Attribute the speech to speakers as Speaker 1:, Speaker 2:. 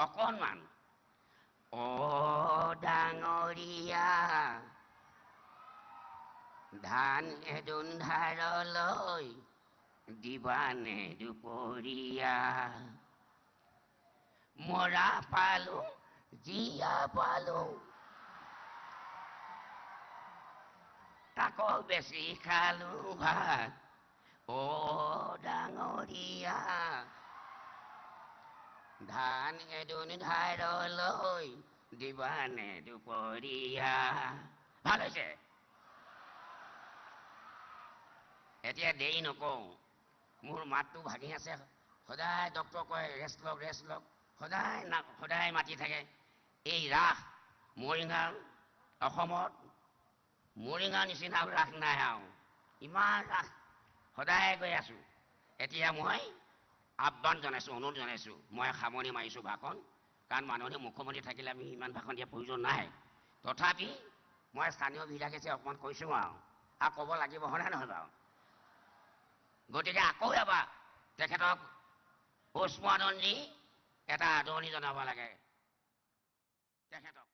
Speaker 1: অকণমান অ ডাঙৰীয়া ধান এদোন ধাৰলৈ দিবানে দুপৰীয়া মৰা পালো জীয়া পালো তাকো বেছি খালো ভাত অ ডাঙৰীয়া ধান এদোন ধাৰলৈ দিবানে দুপৰীয়া ভাল হৈছে এতিয়া দেৰি নকওঁ মোৰ মাতটো ভাগি আছে সদায় ডক্টৰ কয় ৰেষ্ট লওক সদায় মাতি থাকে এই ৰাস মৰিগাঁও অসমত মৰিগাঁও নিচিনা ৰাস নাই আৰু ইমান ৰাস সদায় গৈ আছো এতিয়া মই আহ্বান জনাইছো অনুৰোধ জনাইছো মই সামৰণি মাৰিছো ভাষণ কাৰণ মাননীয় মুখ্যমন্ত্ৰী থাকিলে আমি ইমান ভাষণ দিয়াৰ প্ৰয়োজন নাই তথাপি মই স্থানীয় বিধায়ক হিচাপে অকণমান কৈছো আৰু ক'ব লাগিব হয়নে নহয় বাৰু গতিকে আকৌ এবাৰ তেখেতক পুষ্পাঞ্জলি এটা আদৰণি জনাব লাগে তেখেতক